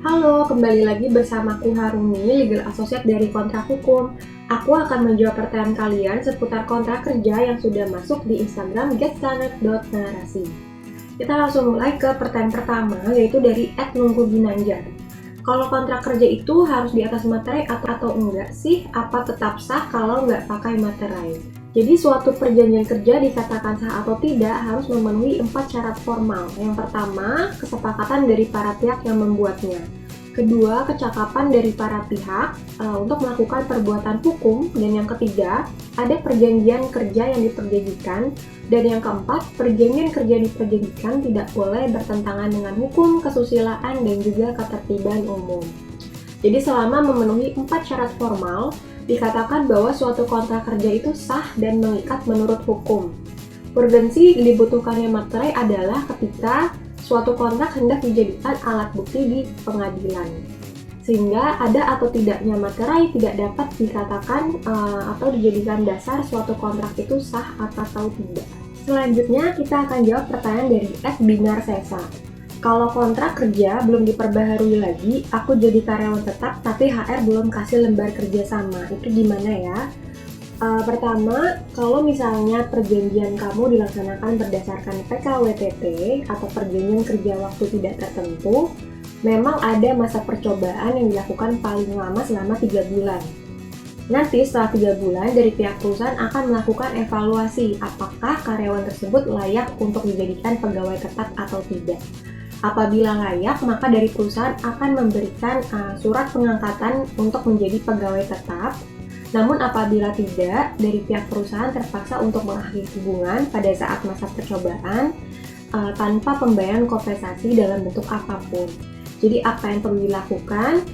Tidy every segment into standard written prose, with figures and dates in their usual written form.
Halo, kembali lagi bersamaku Harumi, Legal Associate dari Kontrak Hukum. Aku akan menjawab pertanyaan kalian seputar kontrak kerja yang sudah masuk di Instagram getplanet.narasi. Kita langsung mulai ke pertanyaan pertama, yaitu dari @nungguginanjar. Kalau kontrak kerja itu harus di atas materai atau enggak sih? Apa tetap sah kalau nggak pakai materai? Jadi suatu perjanjian kerja dikatakan sah atau tidak harus memenuhi 4 syarat formal. Yang pertama, kesepakatan dari para pihak yang membuatnya. Kedua, kecakapan dari para pihak untuk melakukan perbuatan hukum. Dan yang ketiga, ada perjanjian kerja yang diperjanjikan. Dan yang keempat, perjanjian kerja yang diperjanjikan tidak boleh bertentangan dengan hukum, kesusilaan, dan juga ketertiban umum. Jadi selama memenuhi 4 syarat formal, dikatakan bahwa suatu kontrak kerja itu sah dan mengikat menurut hukum. Urgensi dibutuhkannya materai adalah ketika suatu kontrak hendak dijadikan alat bukti di pengadilan. Sehingga ada atau tidaknya materai tidak dapat dikatakan atau dijadikan dasar suatu kontrak itu sah atau tidak. Selanjutnya kita akan jawab pertanyaan dari @binarsesa. Kalau kontrak kerja belum diperbaharui lagi, aku jadi karyawan tetap tapi HR belum kasih lembar kerja sama, itu gimana ya? Pertama, kalau misalnya perjanjian kamu dilaksanakan berdasarkan PKWTT atau perjanjian kerja waktu tidak tertentu, memang ada masa percobaan yang dilakukan paling lama selama 3 bulan. Nanti setelah 3 bulan, dari pihak perusahaan akan melakukan evaluasi apakah karyawan tersebut layak untuk dijadikan pegawai tetap atau tidak. Apabila layak, maka dari perusahaan akan memberikan surat pengangkatan untuk menjadi pegawai tetap. Namun apabila tidak, dari pihak perusahaan terpaksa untuk mengakhiri hubungan pada saat masa percobaan tanpa pembayaran kompensasi dalam bentuk apapun. Jadi apa yang perlu dilakukan?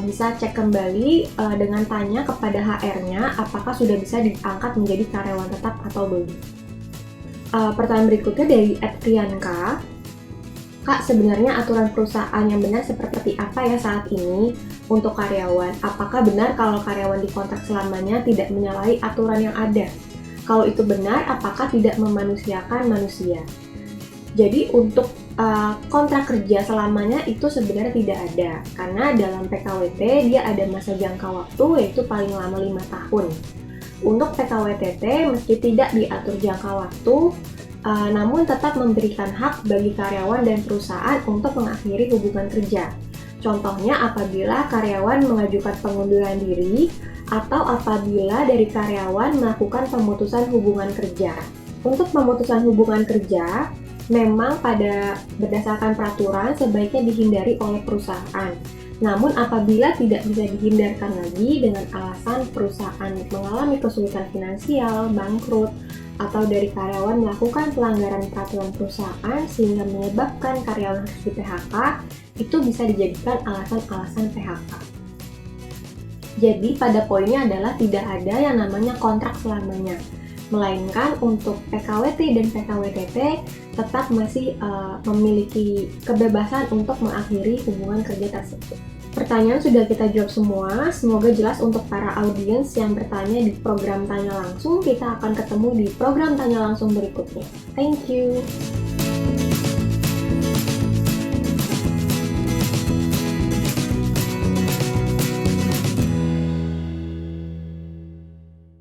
Bisa cek kembali dengan tanya kepada HR-nya apakah sudah bisa diangkat menjadi karyawan tetap atau belum. Pertanyaan berikutnya dari @priyanka. Kak, sebenarnya aturan perusahaan yang benar seperti apa ya saat ini untuk karyawan? Apakah benar kalau karyawan dikontrak selamanya tidak menyalahi aturan yang ada? Kalau itu benar, apakah tidak memanusiakan manusia? Jadi untuk kontrak kerja selamanya itu sebenarnya tidak ada, karena dalam PKWT dia ada masa jangka waktu yaitu paling lama 5 tahun. Untuk PKWTT meski tidak diatur jangka waktu, namun tetap memberikan hak bagi karyawan dan perusahaan untuk mengakhiri hubungan kerja. Contohnya apabila karyawan mengajukan pengunduran diri atau apabila dari karyawan melakukan pemutusan hubungan kerja. Untuk pemutusan hubungan kerja, memang berdasarkan peraturan sebaiknya dihindari oleh perusahaan. Namun apabila tidak bisa dihindarkan lagi dengan alasan perusahaan mengalami kesulitan finansial, bangkrut, atau dari karyawan melakukan pelanggaran peraturan perusahaan sehingga menyebabkan karyawan harus di PHK, itu bisa dijadikan alasan-alasan PHK. Jadi pada poinnya adalah tidak ada yang namanya kontrak selamanya, melainkan untuk PKWT dan PKWTT tetap masih memiliki kebebasan untuk mengakhiri hubungan kerja tersebut. Pertanyaan sudah kita jawab semua, semoga jelas untuk para audiens yang bertanya di program Tanya Langsung. Kita akan ketemu di program Tanya Langsung berikutnya. Thank you!